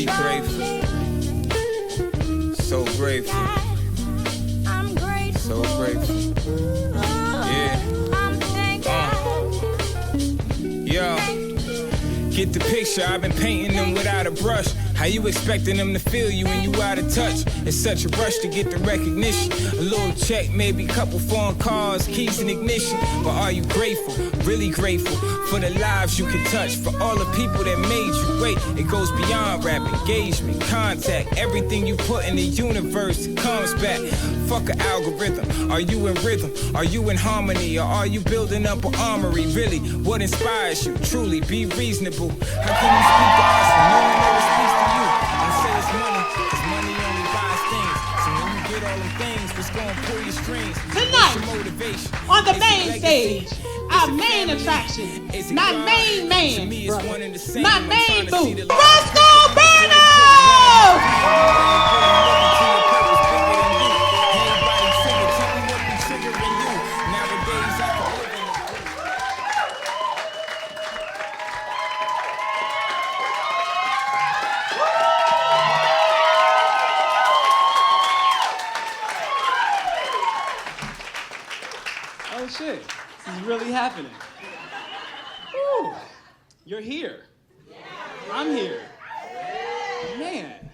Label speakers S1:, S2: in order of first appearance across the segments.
S1: be grateful. So grateful. So grateful. Yeah. Yo. Get the picture, I've been painting them without a brush. How you expecting them to feel you when you out of touch? It's such a rush to get the recognition. A little check, maybe couple foreign cars, keys and ignition. But are you grateful, really grateful for the lives you can touch? For all the people that made you wait. It goes beyond rap, engagement, contact. Everything you put in the universe comes back. Fuck an algorithm. Are you in rhythm? Are you in harmony? Or are you building up an armory? Really, what inspires you? Truly, be reasonable. How can you speak to us when no one ever speaks to you? And say it's money, cause money only buys things. So when you get all them things, what's gonna pull your strings?
S2: Tonight,
S1: your motivation?
S2: on the main stage, our main attraction, my main man, my main boo, Roscoe Burnham!
S3: Oh shit, this is really happening. Woo. You're here. I'm here. Man.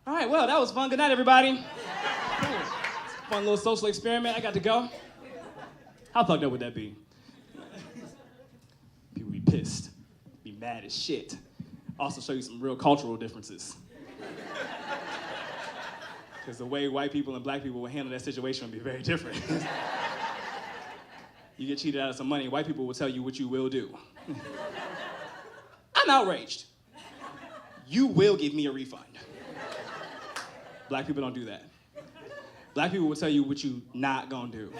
S3: All right, well, that was fun. Good night, everybody. Cool. Fun little social experiment. I got to go. How fucked up would that be? People be pissed, be mad as shit. Also show you some real cultural differences. Because the way white people and black people would handle that situation would be very different. You get cheated out of some money, white people will tell you what you will do. I'm outraged. You will give me a refund. Black people don't do that. Black people will tell you what you not gonna do.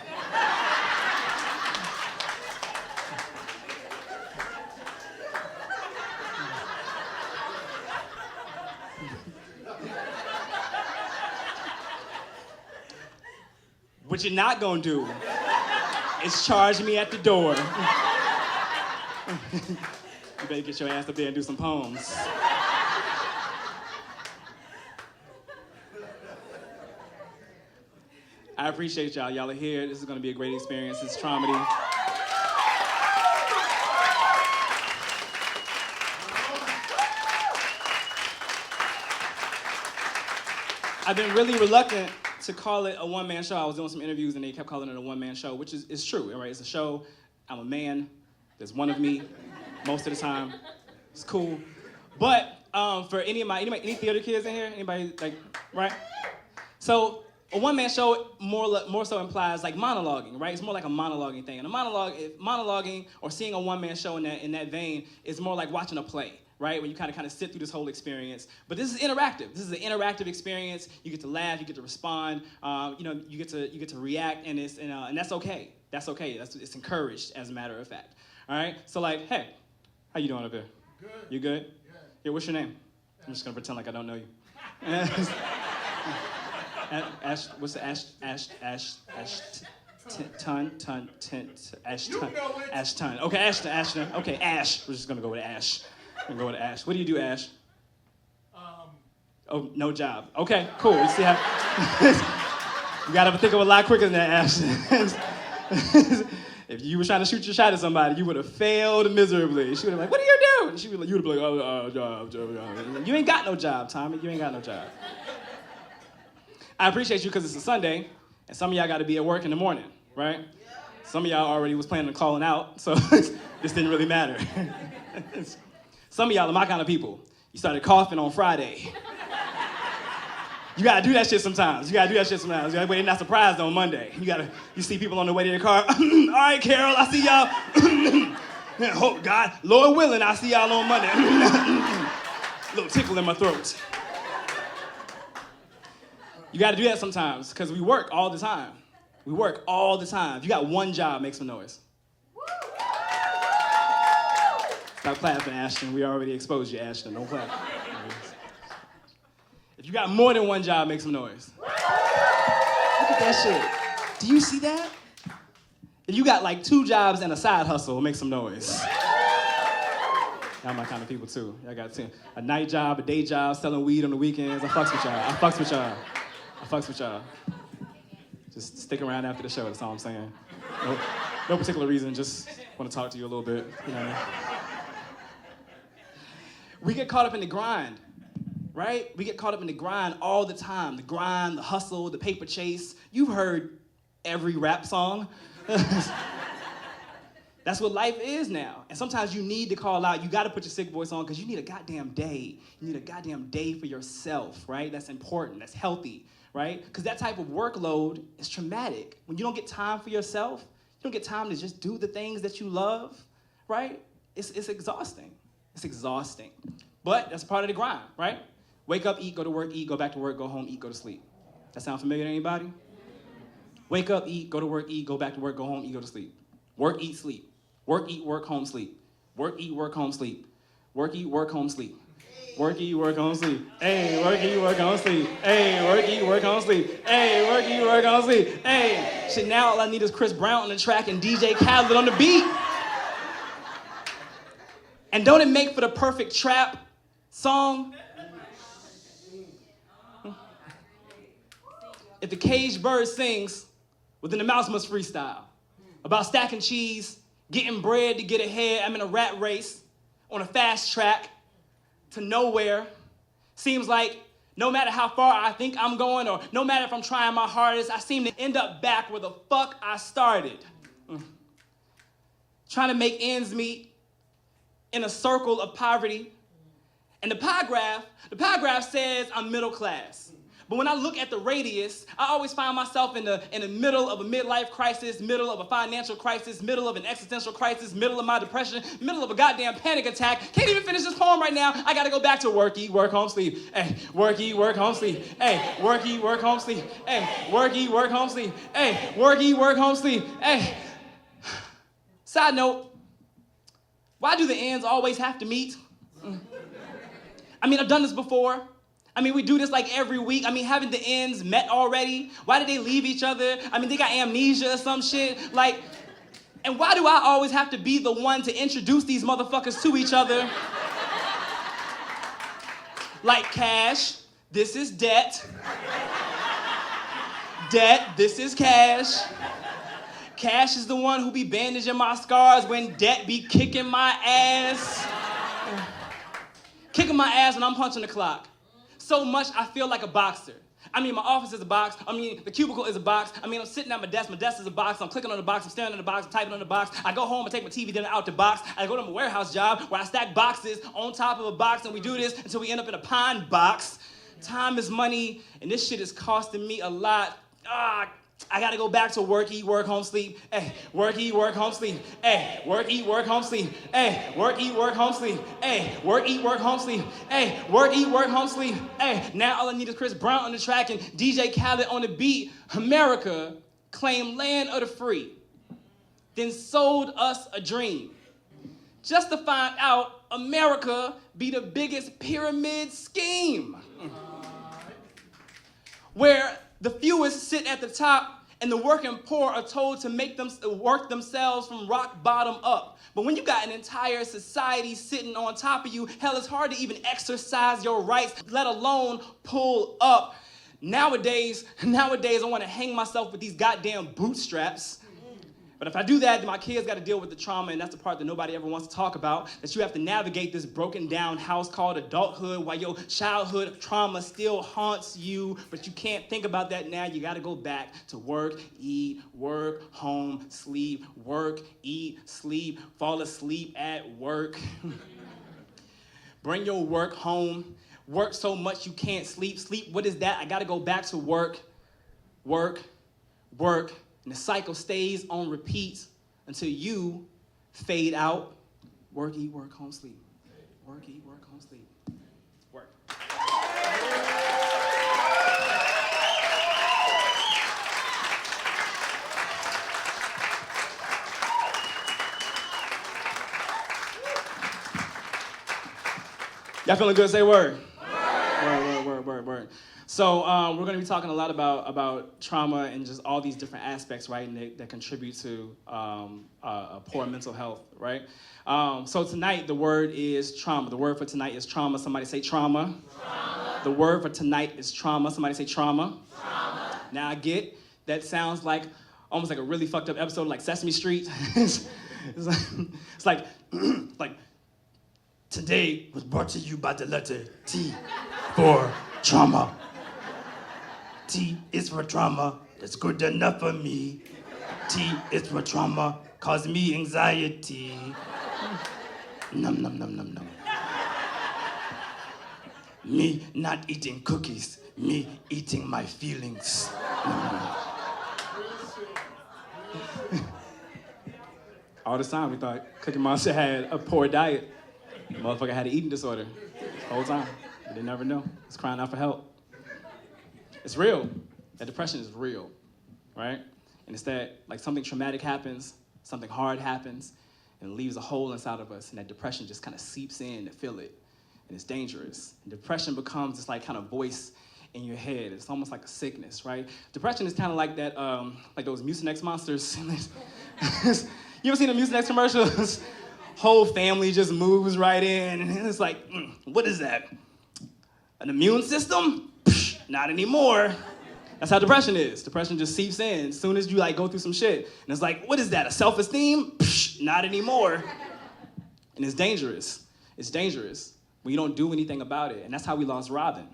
S3: What you're not gonna do is charge me at the door. You better get your ass up there and do some poems. I appreciate y'all. Y'all are here. This is gonna be a great experience. It's Traumedy. I've been really reluctant to call it a one-man show. I was doing some interviews and they kept calling it a one-man show, which is true, right? It's a show. I'm a man. There's one of me most of the time. It's cool. But for any theater kids in here, anybody like, right? So a one-man show more so implies like monologuing, right? It's more like a monologuing thing. And monologuing or seeing a one-man show in that vein is more like watching a play, right? When you kind of sit through this whole experience. But this is interactive. This is an interactive experience. You get to laugh, you get to respond, you get to react, and that's okay. That's okay. It's encouraged, as a matter of fact. All right. So like, hey, how you doing up here?
S4: Good.
S3: You good?
S4: Yeah.
S3: Yeah. What's your name? I'm just gonna pretend like I don't know you. Ash. What's the Ash? Ashton. Okay, Ashton. Okay, Ash. We're just gonna go with Ash. What do you do, Ash? Oh, no job. Okay, cool. You see how you gotta think of a lot quicker than that, Ash. If you were trying to shoot your shot at somebody, you would have failed miserably. She would have been like, "What do you do?" And you would have been like, "Oh, job." You ain't got no job, Tommy. You ain't got no job. I appreciate you because it's a Sunday, and some of y'all got to be at work in the morning, right? Some of y'all already was planning on calling out, so this didn't really matter. Some of y'all are my kind of people. You started coughing on Friday. You gotta do that shit sometimes. You gotta wait, not surprised on Monday. You see people on the way to their car. All right, Carol, I see y'all. Oh, God, Lord willing, I'll see y'all on Monday. Little tickle in my throat. You gotta do that sometimes, because we work all the time. If you got one job, make some noise. Stop clapping, Ashton. We already exposed you, Ashton. Don't clap. If you got more than one job, make some noise. Look at that shit. Do you see that? If you got like 2 jobs and a side hustle, make some noise. Y'all my kind of people too. Y'all got a night job, a day job, selling weed on the weekends. I fucks with y'all. I fucks with y'all. I fucks with y'all. Just stick around after the show, that's all I'm saying. No particular reason, just want to talk to you a little bit. You know? We get caught up in the grind, right? We get caught up in the grind all the time. The grind, the hustle, the paper chase. You've heard every rap song. That's what life is now. And sometimes you need to call out. You got to put your sick voice on because you need a goddamn day. You need a goddamn day for yourself, right? That's important. That's healthy, right? Because that type of workload is traumatic. When you don't get time for yourself, you don't get time to just do the things that you love, right? It's exhausting. It's exhausting. But that's part of the grind, right? Wake up, eat, go to work, eat, go back to work, go home, eat, go to sleep. That sound familiar to anybody? Wake up, eat, go to work, eat, go back to work, go home, eat, go to sleep. Work, eat, sleep. Work, eat, work, home, sleep. Work, eat, work, home, sleep. Work, eat, work, home, sleep. Work, eat, work, home, sleep. Hey, work, eat, work, home, sleep. Hey, work, eat, work, home, sleep. Hey, work, eat, work, home, sleep. Hey, shit, now all I need is Chris Brown on the track and DJ Khaled on the beat. And don't it make for the perfect trap song? If the caged bird sings, well, then the mouse must freestyle. About stacking cheese, getting bread to get ahead. I'm in a rat race on a fast track to nowhere. Seems like no matter how far I think I'm going or no matter if I'm trying my hardest, I seem to end up back where the fuck I started. Trying to make ends meet in a circle of poverty. And the pie graph says I'm middle class. But when I look at the radius, I always find myself in the middle of a midlife crisis, middle of a financial crisis, middle of an existential crisis, middle of my depression, middle of a goddamn panic attack. Can't even finish this poem right now. I gotta go back to work, eat, work, home, sleep. Hey, work, eat, work, home, sleep. Hey, work, eat, work, home, sleep. Hey, work, eat, work, home, sleep. Hey, work, eat, work, home, sleep. Hey. Side note, why do the ends always have to meet? I mean, I've done this before. I mean, we do this like every week. I mean, haven't the ends met already? Why did they leave each other? I mean, they got amnesia or some shit. Like, and why do I always have to be the one to introduce these motherfuckers to each other? Like cash, this is debt. Debt, this is cash. Cash is the one who be bandaging my scars when debt be kicking my ass. Kicking my ass when I'm punching the clock. So much I feel like a boxer. I mean, my office is a box. I mean, the cubicle is a box. I mean, I'm sitting at my desk is a box. I'm clicking on the box, I'm staring at the box, I'm typing on the box. I go home and take my TV dinner out the box. I go to my warehouse job where I stack boxes on top of a box, and we do this until we end up in a pine box. Time is money, and this shit is costing me a lot. I gotta go back to work, eat, work, home, sleep. Hey, work, eat, work, home, sleep. Hey, work, eat, work, home, sleep. Hey, work, eat, work, home, sleep. Hey, work, eat, work, home, sleep. Hey, work, eat, work, home, sleep. Hey, now all I need is Chris Brown on the track and DJ Khaled on the beat. America claimed land of the free, then sold us a dream. Just to find out America be the biggest pyramid scheme. Where the fewest sit at the top, and the working poor are told to make them work themselves from rock bottom up. But when you got an entire society sitting on top of you, hell, it's hard to even exercise your rights, let alone pull up. Nowadays, I want to hang myself with these goddamn bootstraps. But if I do that, then my kids got to deal with the trauma, and that's the part that nobody ever wants to talk about, that you have to navigate this broken down house called adulthood while your childhood trauma still haunts you, but you can't think about that now. You got to go back to work, eat, work, home, sleep, work, eat, sleep, fall asleep at work. Bring your work home. Work so much you can't sleep. Sleep, what is that? I got to go back to work, work, work. And the cycle stays on repeat until you fade out. Work, eat, work, home, sleep. Work, eat, work, home, sleep. Work. Y'all feeling good? Say word. Word, word, word, word. word. So we're going to be talking a lot about trauma and just all these different aspects, right, and that contribute to poor mental health, right? So tonight, the word is trauma. The word for tonight is trauma. Somebody say trauma. Trauma. The word for tonight is trauma. Somebody say trauma. Trauma. Now I get that sounds like almost like a really fucked up episode like Sesame Street. it's like today was brought to you by the letter T for trauma. T is for trauma. That's good enough for me. T is for trauma. Cause me anxiety. Num num num num num. Me not eating cookies. Me eating my feelings. All this time we thought Cookie Monster had a poor diet. The motherfucker had an eating disorder the whole time. We didn't ever know. He's crying out for help. It's real. That depression is real, right? And it's that like something traumatic happens, something hard happens, and it leaves a hole inside of us, and that depression just kind of seeps in to fill it, and it's dangerous. And depression becomes this like kind of voice in your head. It's almost like a sickness, right? Depression is kind of like that, like those Mucinex monsters. You ever seen the Mucinex commercials? Whole family just moves right in, and it's like, what is that? An immune system? Psh, not anymore. That's how depression is. Depression just seeps in as soon as you like go through some shit. And it's like, what is that, a self-esteem? Psh, not anymore. And it's dangerous. It's dangerous when you don't do anything about it. And that's how we lost Robin.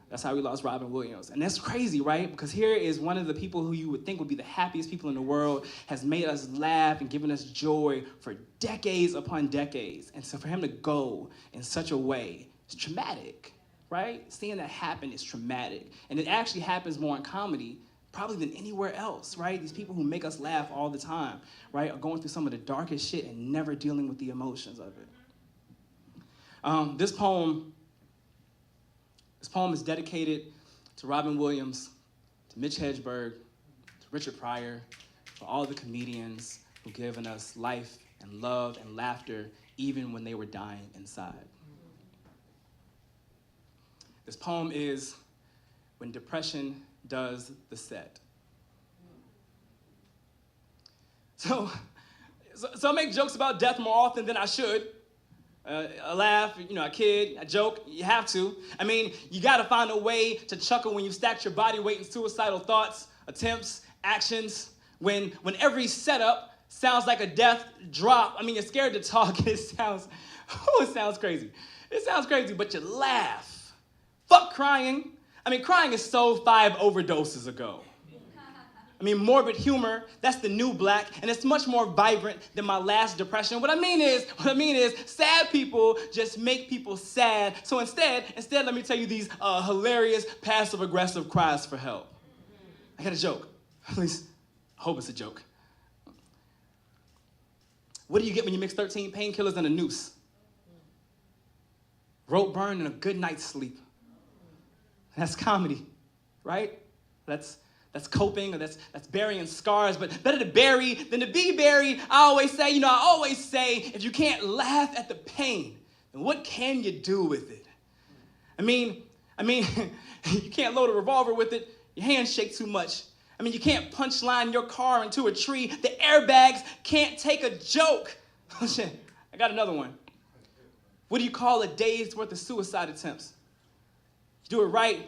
S3: That's how we lost Robin Williams. And that's crazy, right? Because here is one of the people who you would think would be the happiest people in the world, has made us laugh and given us joy for decades upon decades. And so for him to go in such a way, it's traumatic, right? Seeing that happen is traumatic. And it actually happens more in comedy probably than anywhere else, right? These people who make us laugh all the time, right, are going through some of the darkest shit and never dealing with the emotions of it. This poem is dedicated to Robin Williams, to Mitch Hedberg, to Richard Pryor, for all the comedians who've given us life and love and laughter even when they were dying inside. This poem is When Depression Does the Set. So I make jokes about death more often than I should. I laugh, I kid, I joke, you have to. I mean, you gotta find a way to chuckle when you stacked your body weight in suicidal thoughts, attempts, actions, when every setup sounds like a death drop. I mean, you're scared to talk, it sounds crazy. It sounds crazy, but you laugh. Fuck crying. I mean, crying is so 5 overdoses ago. I mean, morbid humor, that's the new black, and it's much more vibrant than my last depression. What I mean is, sad people just make people sad. So instead, let me tell you these hilarious, passive-aggressive cries for help. I got a joke. At least, I hope it's a joke. What do you get when you mix 13 painkillers and a noose? Rope burn and a good night's sleep. That's comedy, right? That's coping, or that's burying scars, but better to bury than to be buried. I always say, if you can't laugh at the pain, then what can you do with it? I mean, you can't load a revolver with it. Your hands shake too much. I mean, you can't punchline your car into a tree. The airbags can't take a joke. Oh, shit, I got another one. What do you call a day's worth of suicide attempts? You do it right,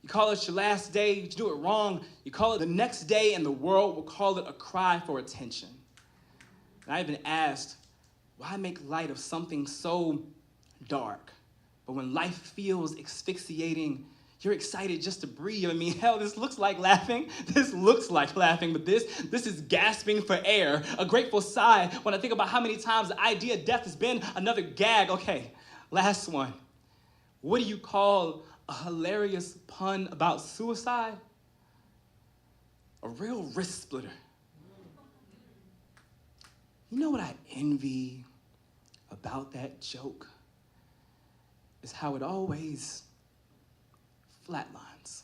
S3: you call it your last day. You do it wrong, you call it the next day, and the world will call it a cry for attention. And I've been asked, why make light of something so dark? But when life feels asphyxiating, you're excited just to breathe. I mean, hell, this looks like laughing. This looks like laughing, but this is gasping for air. A grateful sigh when I think about how many times the idea of death has been another gag. Okay, last one. What do you call a hilarious pun about suicide? A real wrist splitter. You know what I envy about that joke? Is how it always flatlines.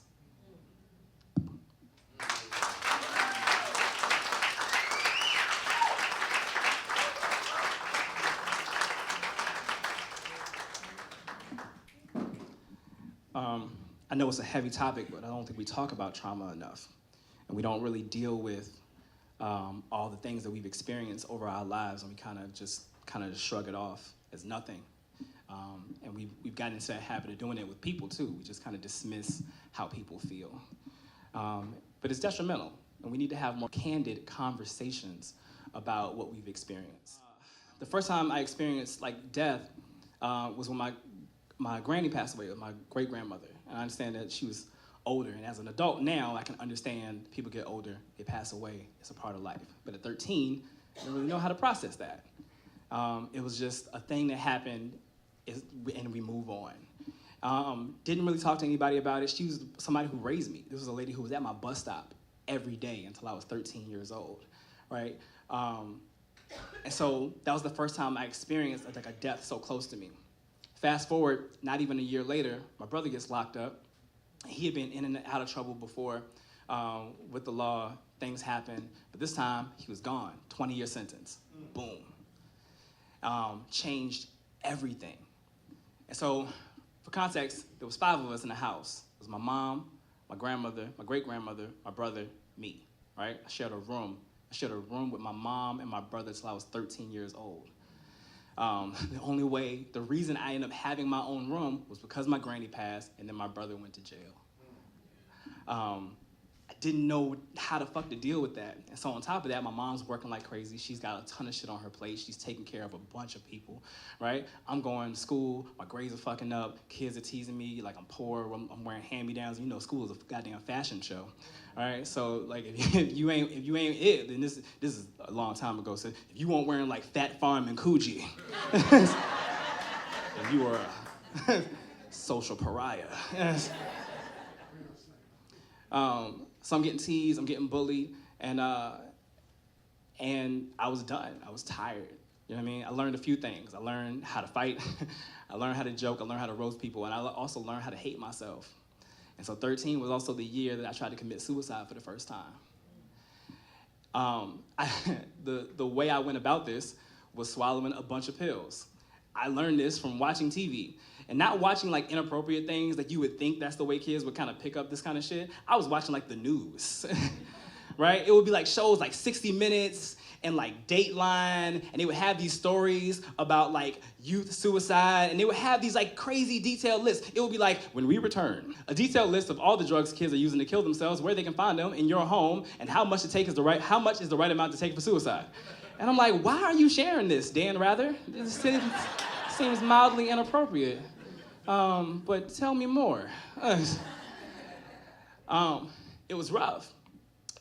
S3: know it's a heavy topic, but I don't think we talk about trauma enough. And we don't really deal with all the things that we've experienced over our lives, and we kind of just shrug it off as nothing. And we've gotten into that habit of doing it with people too. We just kind of dismiss how people feel. But it's detrimental, and we need to have more candid conversations about what we've experienced. The first time I experienced like death was when my granny passed away, my great-grandmother. And I understand that she was older, and as an adult now, I can understand people get older, they pass away, it's a part of life. But at 13, I didn't really know how to process that. It was just a thing that happened, and we move on. Didn't really talk to anybody about it. She was somebody who raised me. This was a lady who was at my bus stop every day until I was 13 years old, right? And so that was the first time I experienced like a death so close to me. Fast forward, not even a year later, my brother gets locked up. He had been in and out of trouble before with the law. Things happened, but this time he was gone. 20-year sentence. Boom. Changed everything. And so, for context, there was 5 of us in the house. It was my mom, my grandmother, my great-grandmother, my brother, me, right? I shared a room. I shared a room with my mom and my brother till I was 13 years old. The reason I ended up having my own room was because my granny passed and then my brother went to jail. I didn't know how the fuck to deal with that. And so on top of that, my mom's working like crazy. She's got a ton of shit on her plate. She's taking care of a bunch of people, right? I'm going to school, my grades are fucking up, kids are teasing me like I'm poor, I'm wearing hand-me-downs. You know, school is a goddamn fashion show, all right? So like if you ain't it, then this is a long time ago. So if you weren't wearing like Fat Farm and Coogee, then you were a social pariah. So I'm getting teased, I'm getting bullied, and I was done. I was tired. You know what I mean? I learned a few things. I learned how to fight. I learned how to joke. I learned how to roast people, and I also learned how to hate myself. And so 13 was also the year that I tried to commit suicide for the first time. The way I went about this was swallowing a bunch of pills. I learned this from watching TV. And not watching like inappropriate things that you would think that's the way kids would kind of pick up this kind of shit. I was watching like the news, right? It would be like shows like 60 Minutes and like Dateline, and they would have these stories about like youth suicide, and they would have these like crazy detailed lists. It would be like, when we return, a detailed list of all the drugs kids are using to kill themselves, where they can find them in your home, and how much is the right amount to take for suicide. And I'm like, why are you sharing this, Dan Rather? This seems mildly inappropriate. But tell me more. It was rough.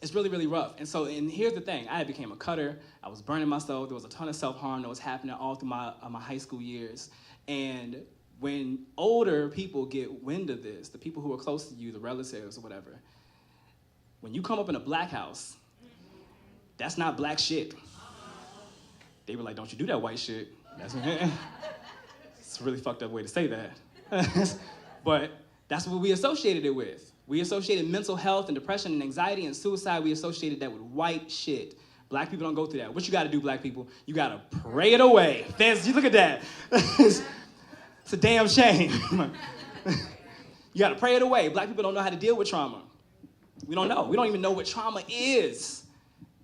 S3: It's really, really rough. And here's the thing. I became a cutter. I was burning myself. There was a ton of self-harm that was happening all through my high school years. And when older people get wind of this, the people who are close to you, the relatives or whatever, when you come up in a black house, that's not black shit. They were like, don't you do that white shit. It's a really fucked up way to say that. But that's what we associated it with. We associated mental health and depression and anxiety and suicide, we associated that with white shit. Black people don't go through that. What you gotta do, black people? You gotta pray it away. You look at that. It's a damn shame. You gotta pray it away. Black people don't know how to deal with trauma. We don't know. We don't even know what trauma is.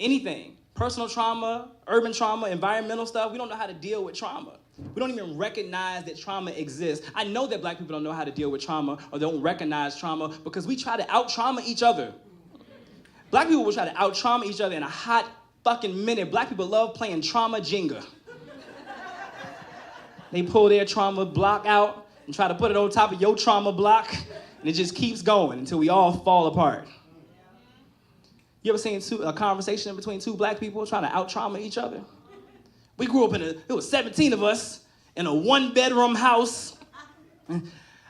S3: Anything. Personal trauma, urban trauma, environmental stuff, we don't know how to deal with trauma. We don't even recognize that trauma exists. I know that black people don't know how to deal with trauma or don't recognize trauma because we try to out-trauma each other. Black people will try to out-trauma each other in a hot fucking minute. Black people love playing trauma Jenga. They pull their trauma block out and try to put it on top of your trauma block, and it just keeps going until we all fall apart. You ever seen a conversation between two black people trying to out-trauma each other? We grew up it was 17 of us in a 1-bedroom house.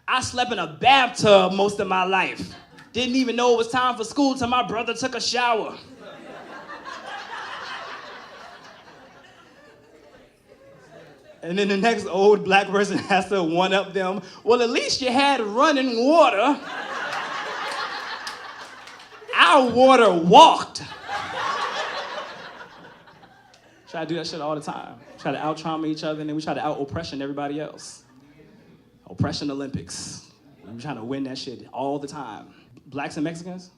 S3: I slept in a bathtub most of my life. Didn't even know it was time for school till my brother took a shower. And then the next old black person has to one-up them. Well, at least you had running water. Our water walked. Try to do that shit all the time. Try to out-trauma each other, and then we try to out-oppression everybody else. Oppression Olympics. We were trying to win that shit all the time. Blacks and Mexicans,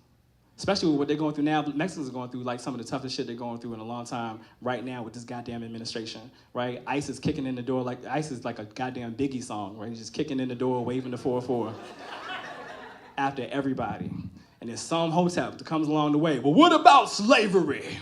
S3: especially with what they're going through now, Mexicans are going through like some of the toughest shit they're going through in a long time right now with this goddamn administration, right? ICE is kicking in the door like, ICE is like a goddamn Biggie song, right? He's just kicking in the door, waving the 4-4 after everybody. And there's some hotep that comes along the way, but what about slavery?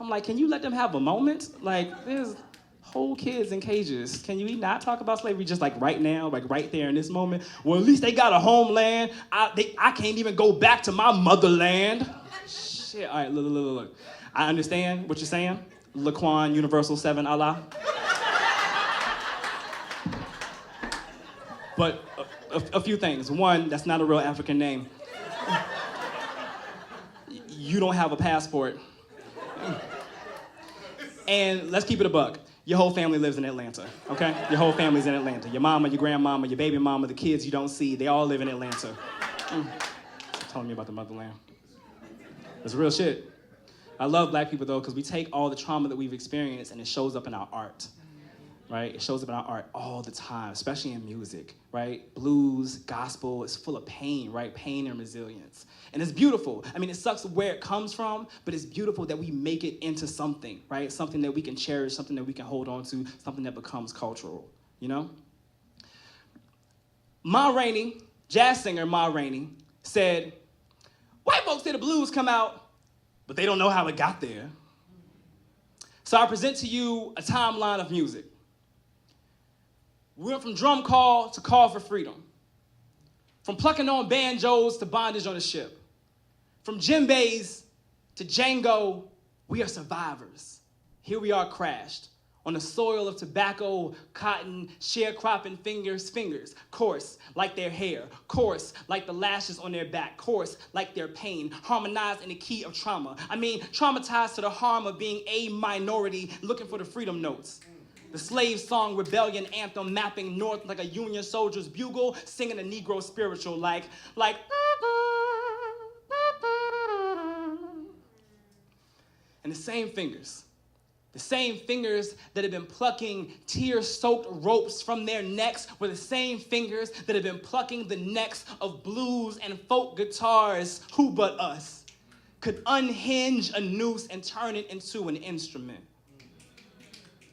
S3: I'm like, can you let them have a moment? Like, there's whole kids in cages. Can you not talk about slavery just like right now, like right there in this moment? Well, at least they got a homeland. I can't even go back to my motherland. Shit, all right, look. I understand what you're saying. Laquan, Universal 7, Allah. But a few things. One, that's not a real African name. You don't have a passport. And let's keep it a buck. Your whole family lives in Atlanta, okay? Your whole family's in Atlanta. Your mama, your grandmama, your baby mama, the kids you don't see, they all live in Atlanta. Telling me about the motherland. It's real shit. I love black people though, because we take all the trauma that we've experienced and it shows up in our art, right? It shows up in our art all the time, especially in music, right? Blues, gospel, it's full of pain, right? Pain and resilience. And it's beautiful. I mean, it sucks where it comes from, but it's beautiful that we make it into something, right? Something that we can cherish, something that we can hold on to, something that becomes cultural, you know? Ma Rainey, jazz singer Ma Rainey, said, white folks say the blues come out, but they don't know how it got there. So I present to you a timeline of music. We went from drum call to call for freedom. From plucking on banjos to bondage on a ship. From djembes to Django, we are survivors. Here we are crashed on the soil of tobacco, cotton, sharecropping fingers, coarse like their hair, coarse like the lashes on their back, coarse like their pain, harmonized in the key of trauma. I mean, traumatized to the harm of being a minority, looking for the freedom notes. The slave song rebellion anthem mapping north like a Union soldier's bugle, singing a Negro spiritual like. And the same fingers that have been plucking tear-soaked ropes from their necks were the same fingers that have been plucking the necks of blues and folk guitars. Who but us could unhinge a noose and turn it into an instrument?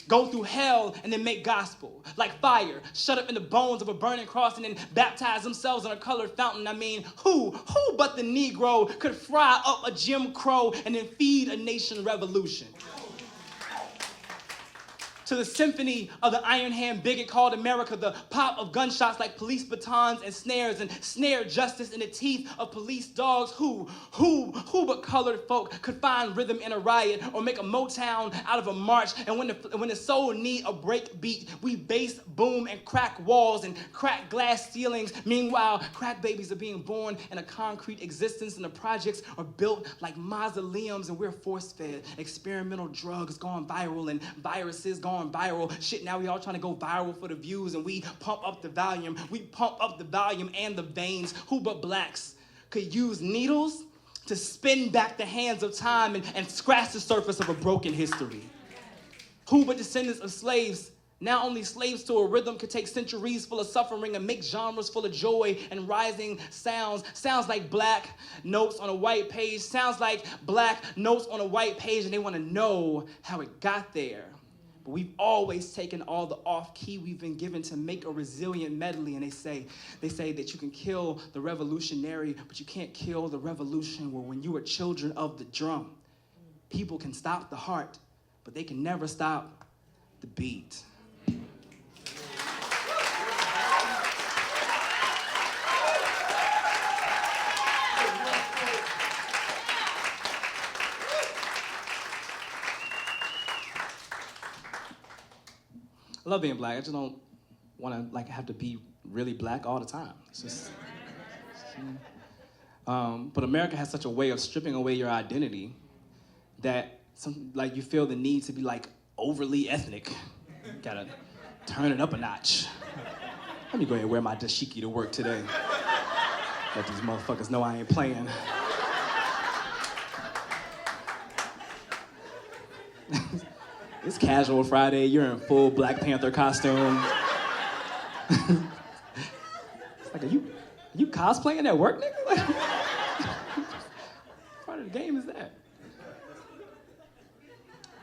S3: Go through hell and then make gospel. Like fire, shut up in the bones of a burning cross and then baptize themselves in a colored fountain. I mean, who but the Negro could fry up a Jim Crow and then feed a nation revolution? To the symphony of the iron hand bigot called America, the pop of gunshots like police batons and snare justice in the teeth of police dogs. Who but colored folk could find rhythm in a riot or make a Motown out of a march? And when the soul need a break beat, we bass, boom, and crack walls and crack glass ceilings. Meanwhile, crack babies are being born in a concrete existence and the projects are built like mausoleums and we're force-fed. Experimental drugs gone viral and viruses gone viral. Shit, now we all trying to go viral for the views and we pump up the volume. We pump up the volume and the veins. Who but blacks could use needles to spin back the hands of time and scratch the surface of a broken history? Who but descendants of slaves, now only slaves to a rhythm, could take centuries full of suffering and make genres full of joy and rising sounds? Sounds like black notes on a white page. Sounds like black notes on a white page and they want to know how it got there. But we've always taken all the off-key we've been given to make a resilient medley. And they say that you can kill the revolutionary, but you can't kill the revolution. Well, when you are children of the drum, people can stop the heart, but they can never stop the beat. I love being black. I just don't want to have to be really black all the time. It's just, but America has such a way of stripping away your identity that you feel the need to be overly ethnic. Gotta turn it up a notch. Let me go ahead and wear my dashiki to work today. Let these motherfuckers know I ain't playing. It's casual Friday, you're in full Black Panther costume. It's like, You cosplaying at work, nigga? Like, what part of the game is that?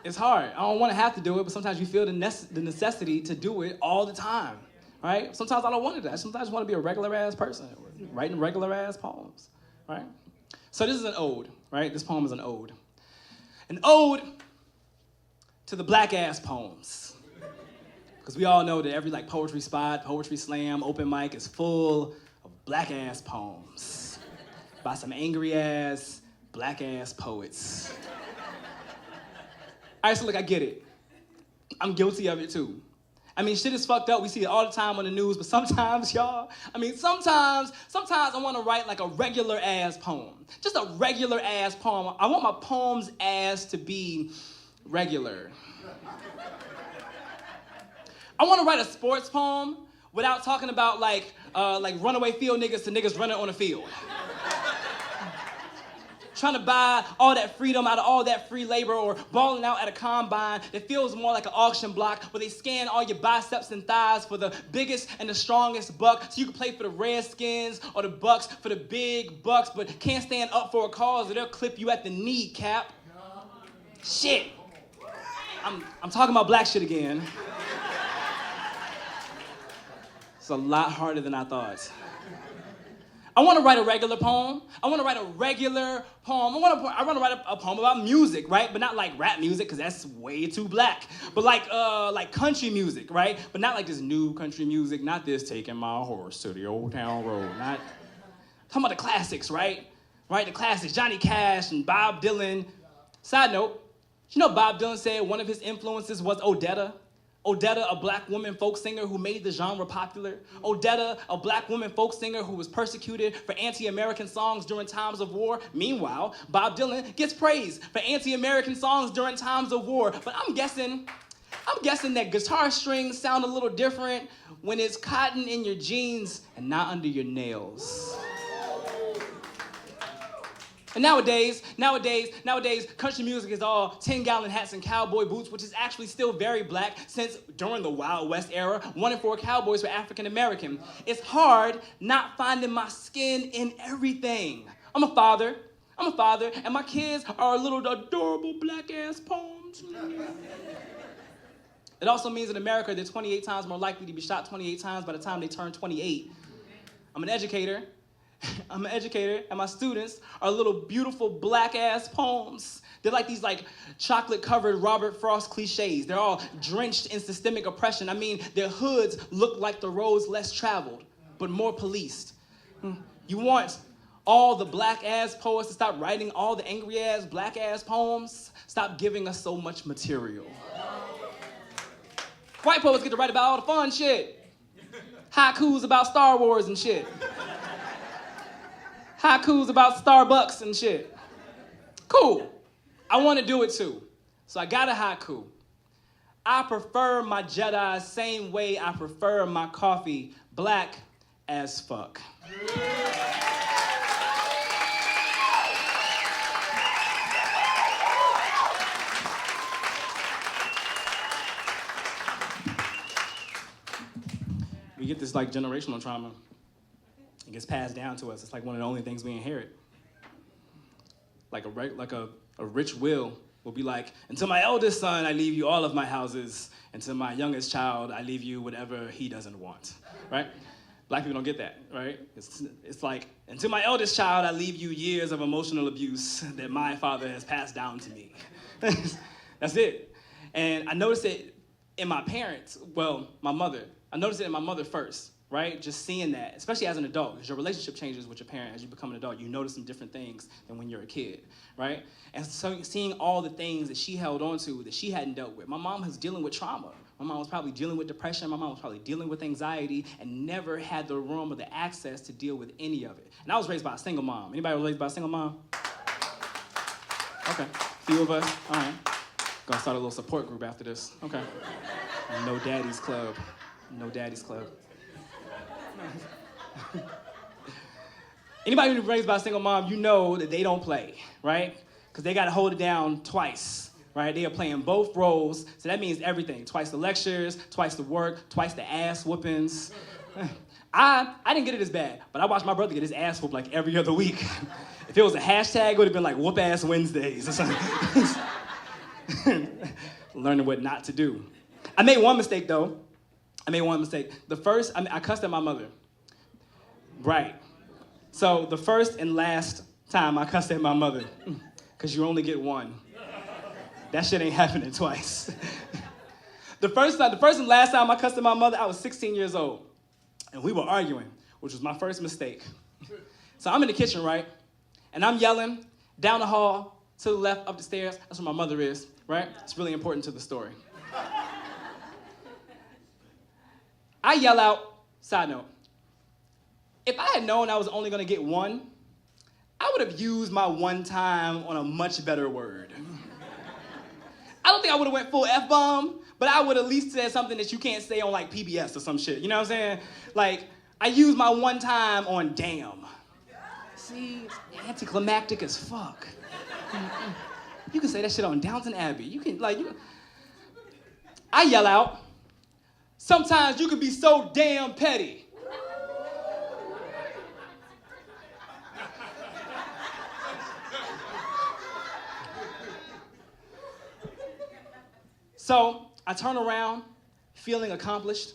S3: It's hard. I don't want to have to do it, but sometimes you feel the necessity to do it all the time, right? Sometimes I don't want to do that. Sometimes I just want to be a regular-ass person, writing regular-ass poems, right? So this is an ode, right? This poem is an ode. An ode to the black-ass poems. Because we all know that every poetry spot, poetry slam, open mic is full of black-ass poems by some angry-ass, black-ass poets. All right, so look, I get it. I'm guilty of it too. I mean, shit is fucked up. We see it all the time on the news, but sometimes, y'all, sometimes I want to write a regular ass poem. Just a regular ass poem. I want my poem's ass to be regular. I want to write a sports poem without talking about runaway field niggas to niggas running on the field. Trying to buy all that freedom out of all that free labor, or balling out at a combine that feels more like an auction block where they scan all your biceps and thighs for the biggest and the strongest buck so you can play for the Redskins or the Bucks for the big bucks, but can't stand up for a cause or they'll clip you at the kneecap. Shit. I'm talking about black shit again. It's a lot harder than I thought. I want to write a regular poem. I want to write a regular poem. I want to write a poem about music, right? But not like rap music, because that's way too black. But like country music, right? But not like this new country music. Not this taking my horse to the old town road. Not talking about the classics, right? Right, the classics. Johnny Cash and Bob Dylan. Side note, you know Bob Dylan said one of his influences was Odetta? Odetta, a black woman folk singer who made the genre popular. Odetta, a black woman folk singer who was persecuted for anti-American songs during times of war. Meanwhile, Bob Dylan gets praised for anti-American songs during times of war. But I'm guessing that guitar strings sound a little different when it's cotton in your jeans and not under your nails. And nowadays, country music is all 10-gallon hats and cowboy boots, which is actually still very black, since during the Wild West era, 1 in 4 cowboys were African American. It's hard not finding my skin in everything. I'm a father, and my kids are little adorable black-ass poems. It also means in America they're 28 times more likely to be shot 28 times by the time they turn 28. I'm an educator, and my students are little beautiful black-ass poems. They're like these chocolate-covered Robert Frost cliches. They're all drenched in systemic oppression. I mean, their hoods look like the roads less traveled, but more policed. You want all the black-ass poets to stop writing all the angry-ass black-ass poems? Stop giving us so much material. White poets get to write about all the fun shit. Haikus about Star Wars and shit. Haikus about Starbucks and shit. Cool. I want to do it too. So I got a haiku. I prefer my Jedi same way I prefer my coffee, black as fuck. We get this generational trauma. It gets passed down to us. It's one of the only things we inherit. A rich will be like, until my eldest son, I leave you all of my houses. Until my youngest child, I leave you whatever he doesn't want, right? Black people don't get that, right? It's like, until my eldest child, I leave you years of emotional abuse that my father has passed down to me. That's it. And I noticed it in my parents, my mother. I noticed it in my mother first. Right? Just seeing that, especially as an adult, because your relationship changes with your parent as you become an adult. You notice some different things than when you're a kid, right? And so seeing all the things that she held on to that she hadn't dealt with. My mom was dealing with trauma. My mom was probably dealing with depression. My mom was probably dealing with anxiety and never had the room or the access to deal with any of it. And I was raised by a single mom. Anybody was raised by a single mom? Okay, few of us, all right. Gonna start a little support group after this, okay. No Daddy's Club, no Daddy's Club. Anybody who's raised by a single mom, you know that they don't play, right? Because they got to hold it down twice, right? They are playing both roles, so that means everything. Twice the lectures, twice the work, twice the ass whoopings. I didn't get it as bad, but I watched my brother get his ass whooped like every other week. If it was a hashtag, it would have been like whoop ass Wednesdays or something. Learning what not to do. I made one mistake though. The first, I cussed at my mother. Right. So the first and last time I cussed at my mother, because you only get one. That shit ain't happening twice. The first and last time I cussed at my mother, I was 16 years old. And we were arguing, which was my first mistake. So I'm in the kitchen, right? And I'm yelling down the hall, to the left, up the stairs. That's where my mother is, right? It's really important to the story. I yell out, side note, if I had known I was only gonna get one, I would have used my one time on a much better word. I don't think I would have went full F-bomb, but I would at least said something that you can't say on like PBS or some shit. You know what I'm saying? Like, I used my one time on damn. See, it's anticlimactic as fuck. You can say that shit on Downton Abbey. You can, like, I yell out, sometimes you can be so damn petty. So I turn around, feeling accomplished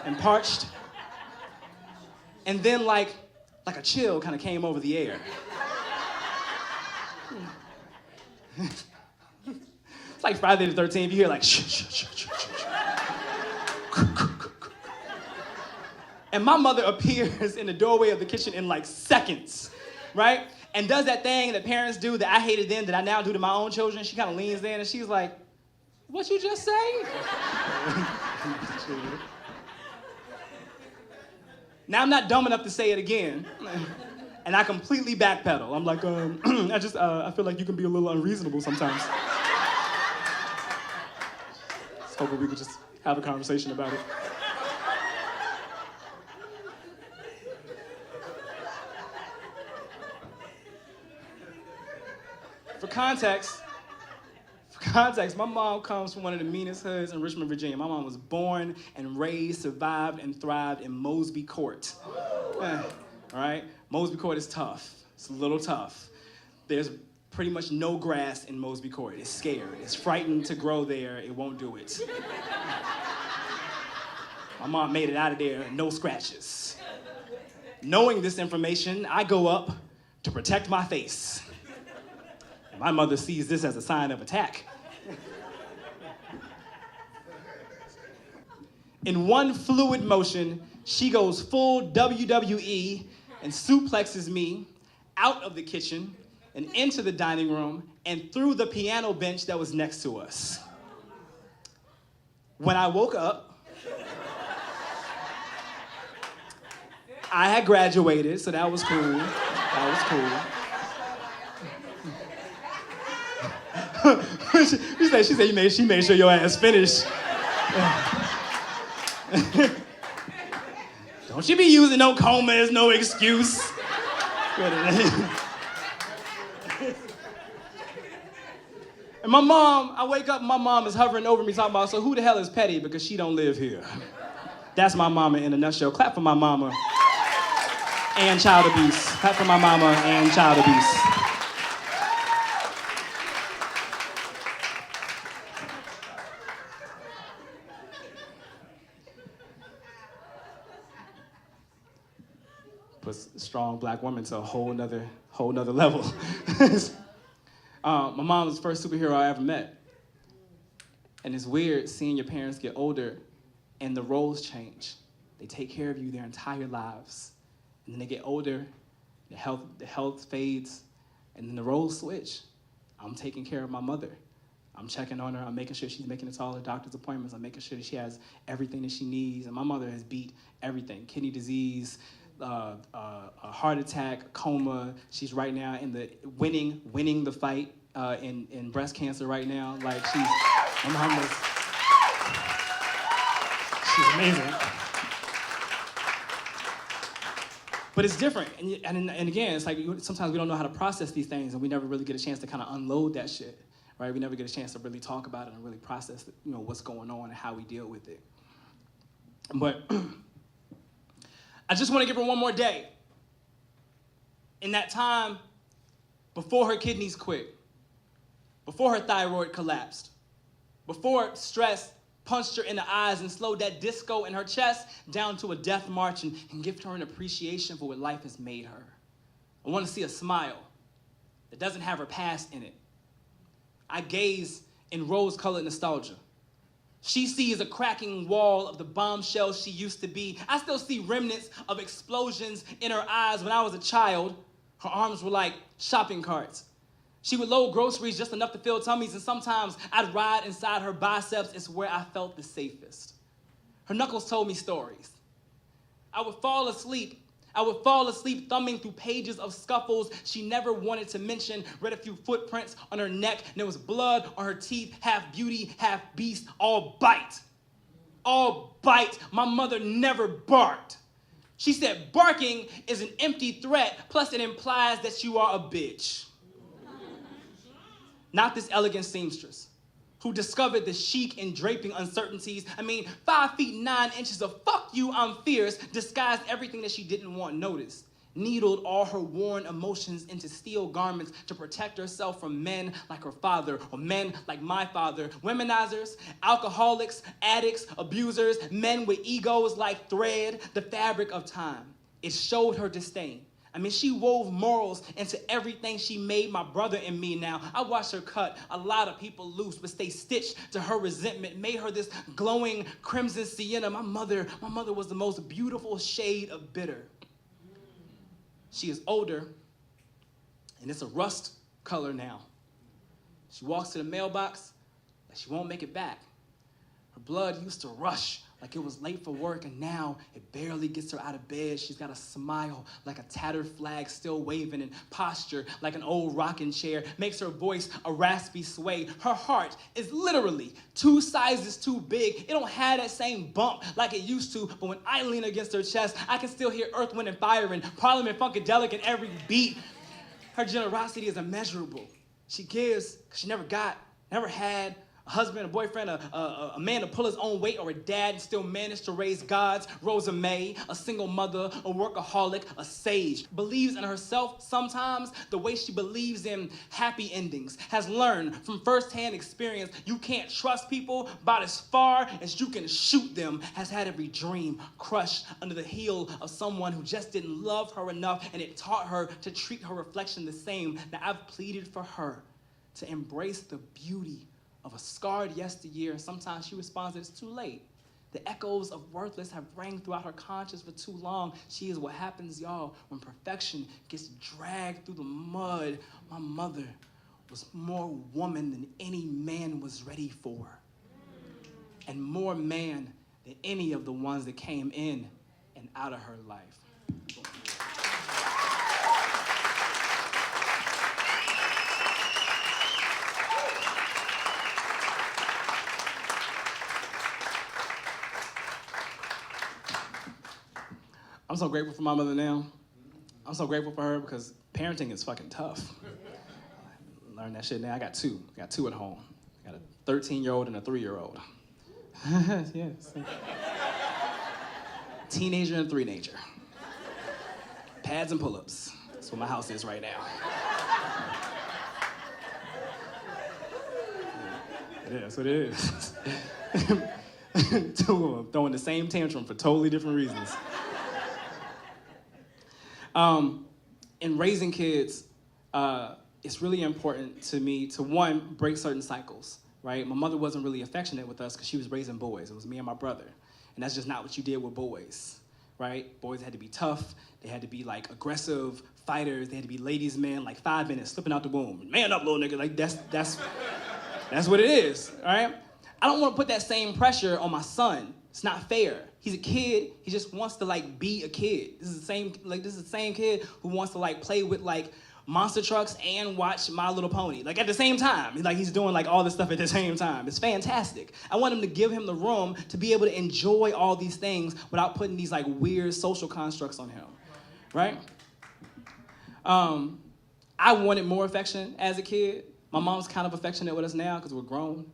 S3: and parched, and then like a chill kind of came over the air. It's like Friday the 13th, you hear like shh, shh, shh, shh, shh. And my mother appears in the doorway of the kitchen in like seconds, right? And does that thing that parents do that I hated then that I now do to my own children. She kind of leans in and she's like, what you just say? Now I'm not dumb enough to say it again. And I completely backpedal. I'm like, I feel like you can be a little unreasonable sometimes. Just hoping we could just have a conversation about it. For context, my mom comes from one of the meanest hoods in Richmond, Virginia. My mom was born and raised, survived, and thrived in Mosby Court. All right? Mosby Court is tough. It's a little tough. There's pretty much no grass in Mosby Court. It's scared. It's frightened to grow there. It won't do it. My mom made it out of there, no scratches. Knowing this information, I go up to protect my face. And my mother sees this as a sign of attack. In one fluid motion, she goes full WWE and suplexes me out of the kitchen and into the dining room and through the piano bench that was next to us. When I woke up, I had graduated, so that was cool. She said she made sure your ass finished. Don't you be using no coma as no excuse. And my mom, I wake up and my mom is hovering over me talking about, so who the hell is petty because she don't live here? That's my mama in a nutshell. Clap for my mama and child abuse. Clap for my mama and child abuse. Puts a strong black woman to a whole nother level. My mom was the first superhero I ever met. And it's weird seeing your parents get older and the roles change. They take care of you their entire lives. And then they get older, the health fades, and then the roles switch. I'm taking care of my mother. I'm checking on her. I'm making sure she's making it to all her doctor's appointments. I'm making sure that she has everything that she needs. And my mother has beat everything. Kidney disease, a heart attack, coma. She's right now in the winning the fight in breast cancer right now. Like my mom she's amazing. But it's different, and again, it's like sometimes we don't know how to process these things, and we never really get a chance to kind of unload that shit, right? We never get a chance to really talk about it and really process, what's going on and how we deal with it. But I just want to give her one more day. In that time, before her kidneys quit, before her thyroid collapsed, before stress punched her in the eyes and slowed that disco in her chest down to a death march and give her an appreciation for what life has made her. I want to see a smile that doesn't have her past in it. I gaze in rose-colored nostalgia. She sees a cracking wall of the bombshell she used to be. I still see remnants of explosions in her eyes when I was a child. Her arms were like shopping carts. She would load groceries just enough to fill tummies, and sometimes I'd ride inside her biceps. It's where I felt the safest. Her knuckles told me stories. I would fall asleep thumbing through pages of scuffles she never wanted to mention, read a few footprints on her neck, and there was blood on her teeth, half beauty, half beast, all bite. All bite. My mother never barked. She said barking is an empty threat, plus it implies that you are a bitch. Not this elegant seamstress who discovered the chic in draping uncertainties. 5 feet 9 inches of fuck you, I'm fierce, disguised everything that she didn't want noticed. Needled all her worn emotions into steel garments to protect herself from men like her father or men like my father. Womenizers, alcoholics, addicts, abusers, men with egos like thread, the fabric of time. It showed her disdain. She wove morals into everything she made my brother and me now. I watched her cut a lot of people loose, but stay stitched to her resentment, made her this glowing crimson sienna. My mother was the most beautiful shade of bitter. She is older, and it's a rust color now. She walks to the mailbox, and she won't make it back. Her blood used to rush like it was late for work, and now it barely gets her out of bed. She's got a smile like a tattered flag still waving, and posture like an old rocking chair makes her voice a raspy sway. Her heart is literally 2 sizes too big. It don't have that same bump like it used to, but when I lean against her chest, I can still hear Earth, Wind, and Fire and Parliament Funkadelic in every beat. Her generosity is immeasurable. She gives because she never had a husband, a boyfriend, a man to pull his own weight, or a dad and still managed to raise gods. Rosa May, a single mother, a workaholic, a sage. Believes in herself sometimes the way she believes in happy endings. Has learned from firsthand experience you can't trust people about as far as you can shoot them. Has had every dream crushed under the heel of someone who just didn't love her enough, and it taught her to treat her reflection the same. Now I've pleaded for her to embrace the beauty of a scarred yesteryear, and sometimes she responds that it's too late. The echoes of worthless have rang throughout her conscience for too long. She is what happens, y'all, when perfection gets dragged through the mud. My mother was more woman than any man was ready for, and more man than any of the ones that came in and out of her life. I'm so grateful for my mother now. I'm so grateful for her because parenting is fucking tough. Learn that shit now. I got two at home. I got a 13-year-old and a 3-year-old. Yes. Teenager and 3-nager. Pads and pull-ups. That's what my house is right now. Yeah, that's what it is. Two of them throwing the same tantrum for totally different reasons. In raising kids, it's really important to me to, one, break certain cycles, right? My mother wasn't really affectionate with us because she was raising boys. It was me and my brother. And that's just not what you did with boys, right? Boys had to be tough. They had to be, like, aggressive fighters. They had to be ladies' men, like 5 minutes, slipping out the womb. Man up, little nigga. Like, that's what it is, all right? I don't want to put that same pressure on my son. It's not fair. He's a kid. He just wants to, like, be a kid. This is the same kid who wants to, like, play with, like, monster trucks and watch My Little Pony. Like, at the same time. He's doing, like, all this stuff at the same time. It's fantastic. I want him to give him the room to be able to enjoy all these things without putting these, like, weird social constructs on him, right? I wanted more affection as a kid. My mom's kind of affectionate with us now because we're grown.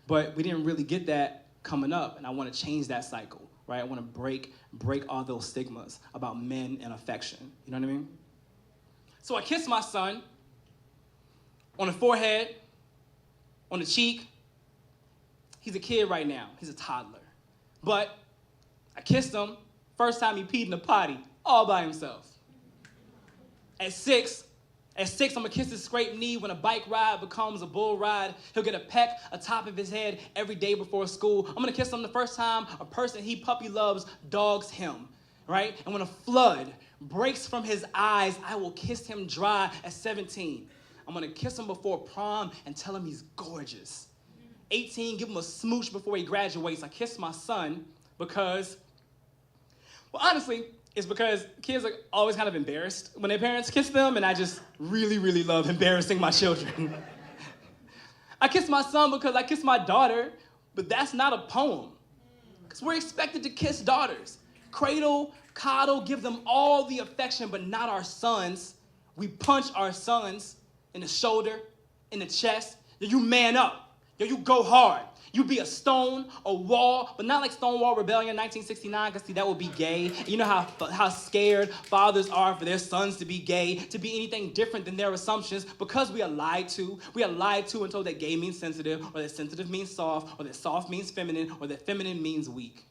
S3: But we didn't really get that coming up, and I want to change that cycle. right? I want to break all those stigmas about men and affection. You know what I mean? So I kissed my son on the forehead, on the cheek. He's a kid right now. He's a toddler. But I kissed him first time he peed in the potty, all by himself. At six, I'm gonna kiss his scraped knee when a bike ride becomes a bull ride. He'll get a peck atop of his head every day before school. I'm gonna kiss him the first time a person he puppy loves dogs him, right? And when a flood breaks from his eyes, I will kiss him dry at 17. I'm gonna kiss him before prom and tell him he's gorgeous. 18, give him a smooch before he graduates. I kiss my son because, well, honestly, it's because kids are always kind of embarrassed when their parents kiss them, and I just really, really love embarrassing my children. I kiss my son because I kiss my daughter, but that's not a poem. Because we're expected to kiss daughters. Cradle, coddle, give them all the affection, but not our sons. We punch our sons in the shoulder, in the chest. You man up. Yo, you go hard. You be a stone, a wall, but not like Stonewall Rebellion 1969, because see, that would be gay. You know how scared fathers are for their sons to be gay, to be anything different than their assumptions, because we are lied to. We are lied to and told that gay means sensitive, or that sensitive means soft, or that soft means feminine, or that feminine means weak.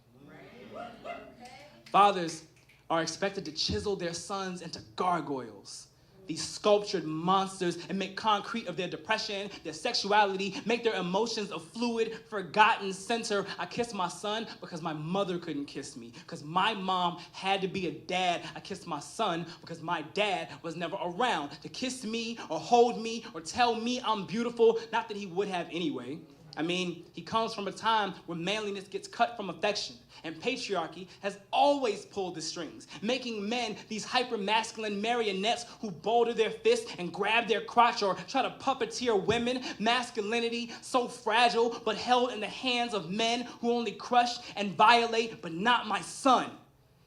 S3: Fathers are expected to chisel their sons into gargoyles, these sculptured monsters, and make concrete of their depression, their sexuality, make their emotions a fluid, forgotten center. I kiss my son because my mother couldn't kiss me, because my mom had to be a dad. I kissed my son because my dad was never around to kiss me or hold me or tell me I'm beautiful, not that he would have anyway. I mean, he comes from a time where manliness gets cut from affection, and patriarchy has always pulled the strings, making men these hyper-masculine marionettes who boulder their fists and grab their crotch or try to puppeteer women. Masculinity, so fragile, but held in the hands of men who only crush and violate, but not my son.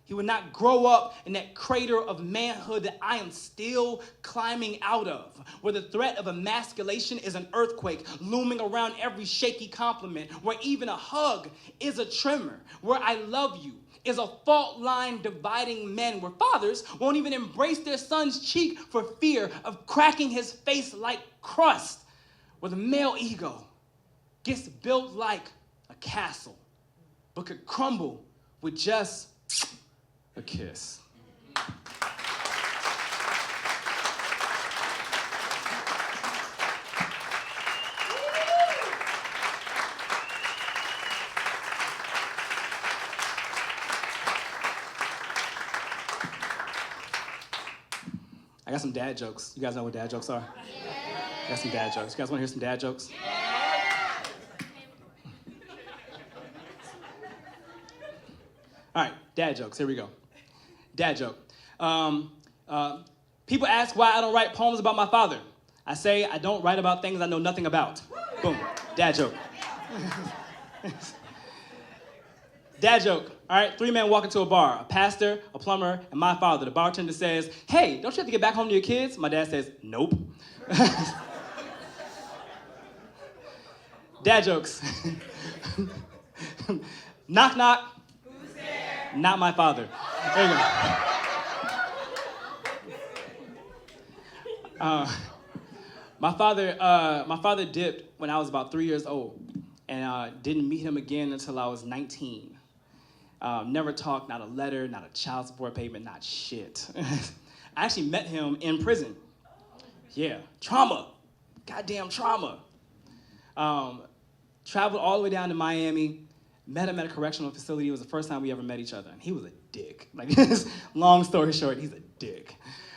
S3: He would not grow up in that crater of manhood that I am still climbing out of, where the threat of emasculation is an earthquake looming around every shaky compliment, where even a hug is a tremor, where I love you is a fault line dividing men, where fathers won't even embrace their son's cheek for fear of cracking his face like crust, where the male ego gets built like a castle, but could crumble with just a kiss. I got some dad jokes. You guys know what dad jokes are? Yeah. I got some dad jokes. You guys want to hear some dad jokes? Yeah. All right, dad jokes. Here we go. Dad joke. People ask why I don't write poems about my father. I say I don't write about things I know nothing about. Boom. Dad joke. Dad joke. All right, 3 men walk into a bar, a pastor, a plumber, and my father. The bartender says, "Hey, don't you have to get back home to your kids?" My dad says, "Nope." Dad jokes. Knock, knock. Who's there? Not my father. There you go. My father dipped when I was about 3 years old, and didn't meet him again until I was 19. Never talked, not a letter, not a child support payment, not shit. I actually met him in prison. Yeah, trauma, goddamn trauma. Traveled all the way down to Miami, met him at a correctional facility. It was the first time we ever met each other, and he was a dick. Like, long story short, he's a dick.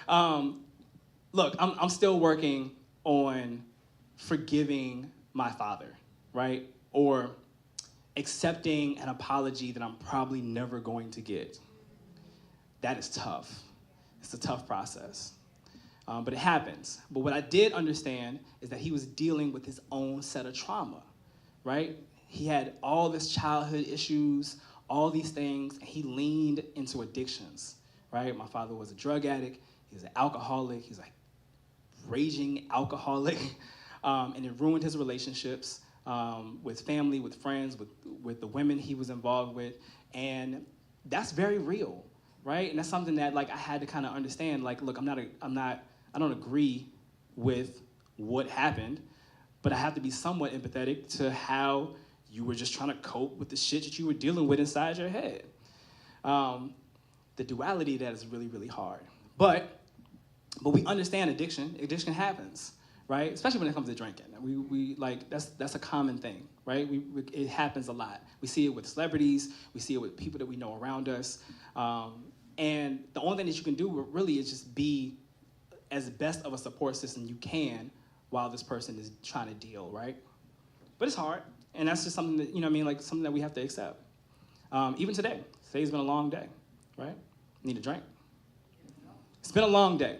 S3: Look, I'm still working on forgiving my father, right? Or accepting an apology that I'm probably never going to get. That is tough. It's a tough process. But it happens. But what I did understand is that he was dealing with his own set of trauma, right? He had all this childhood issues, all these things, and he leaned into addictions, right? My father was a drug addict. He was an alcoholic. He was like raging alcoholic. And it ruined his relationships. with family, with friends, with the women he was involved with, and that's very real, right? And that's something that like I had to kind of understand. Like, look, I don't agree with what happened, but I have to be somewhat empathetic to how you were just trying to cope with the shit that you were dealing with inside your head. The duality of that is really, really hard. But we understand addiction. Addiction happens, right? Especially when it comes to drinking. We like that's a common thing, right? It happens a lot. We see it with celebrities. We see it with people that we know around us. And the only thing that you can do really is just be as best of a support system you can while this person is trying to deal, right? But it's hard, and that's just something that, you know what I mean, like something that we have to accept. Even today. Today's been a long day, right? Need a drink. It's been a long day.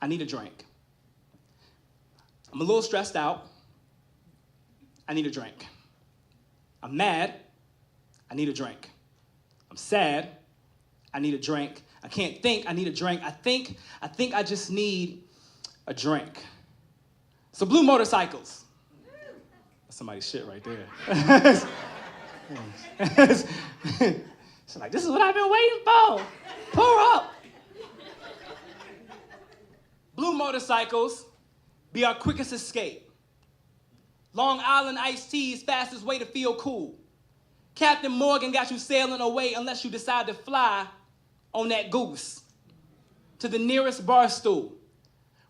S3: I need a drink. I'm a little stressed out. I need a drink. I'm mad. I need a drink. I'm sad. I need a drink. I can't think. I need a drink. I think I just need a drink. So Blue Motorcycles. That's somebody's shit right there. She's like, this is what I've been waiting for. Pour up. Blue Motorcycles be our quickest escape. Long Island iced tea's fastest way to feel cool. Captain Morgan got you sailing away unless you decide to fly on that goose to the nearest bar stool.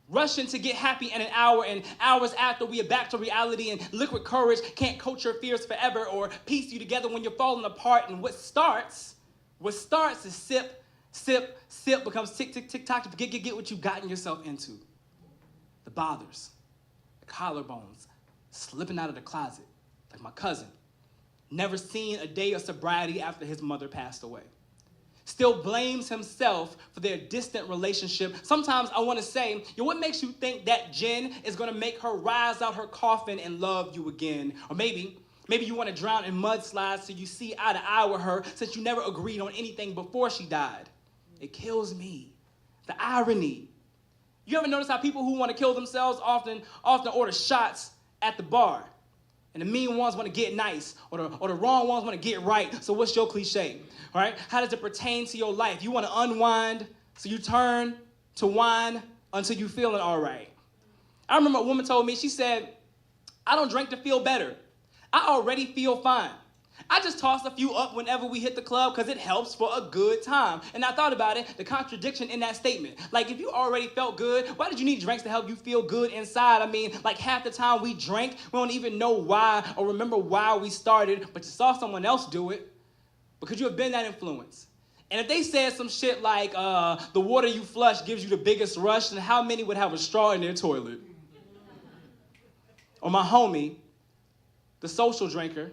S3: Rushing to get happy in an hour, and hours after we are back to reality, and liquid courage can't coach your fears forever or piece you together when you're falling apart. And what starts is sip, sip, sip, becomes tick, tick, tick, tock, to get what you've gotten yourself into. The bothers, the collarbones, slipping out of the closet, like my cousin. Never seen a day of sobriety after his mother passed away. Still blames himself for their distant relationship. Sometimes I want to say, what makes you think that Jen is going to make her rise out her coffin and love you again? Or maybe you want to drown in mudslides so you see eye to eye with her since you never agreed on anything before she died. It kills me. The irony. You ever notice how people who want to kill themselves often order shots at the bar? And the mean ones want to get nice, or the wrong ones want to get right. So what's your cliche, all right? How does it pertain to your life? You want to unwind, so you turn to wine until you feeling all right. I remember a woman told me, she said, I don't drink to feel better. I already feel fine. I just toss a few up whenever we hit the club because it helps for a good time. And I thought about it, the contradiction in that statement. Like, if you already felt good, why did you need drinks to help you feel good inside? I mean, like half the time we drank, we don't even know why or remember why we started, but you saw someone else do it because you have been that influence. And if they said some shit like, the water you flush gives you the biggest rush, then how many would have a straw in their toilet? Or my homie, the social drinker,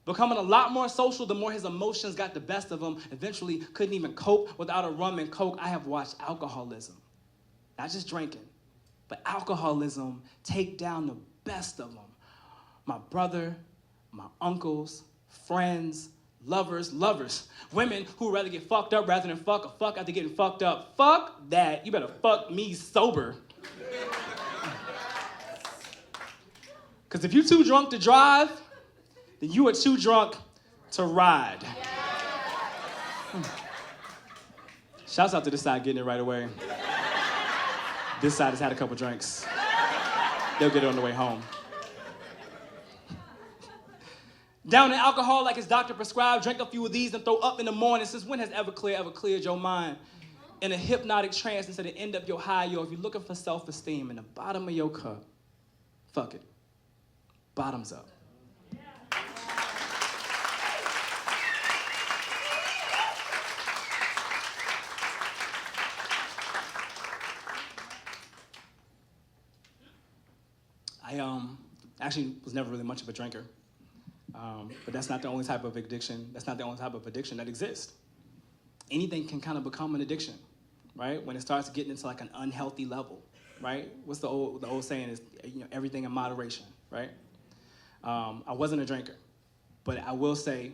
S3: becoming a lot more social the more his emotions got the best of him, eventually couldn't even cope without a rum and coke. I have watched alcoholism, not just drinking, but alcoholism take down the best of them. My brother, my uncles, friends, lovers, women who would rather get fucked up rather than fuck after getting fucked up. Fuck that, you better fuck me sober. Because if you're too drunk to drive, then you are too drunk to ride. Shouts out to this side getting it right away. This side has had a couple drinks. They'll get it on the way home. Down in alcohol like his doctor prescribed, drink a few of these and throw up in the morning. Since when has Everclear ever cleared your mind? In a hypnotic trance instead of end up your high, yo, if you're looking for self-esteem in the bottom of your cup, fuck it. Bottoms up. I actually was never really much of a drinker, but that's not the only type of addiction. That's not the only type of addiction that exists. Anything can kind of become an addiction, right? When it starts getting into like an unhealthy level, right? What's the old saying is, everything in moderation, right? I wasn't a drinker, but I will say,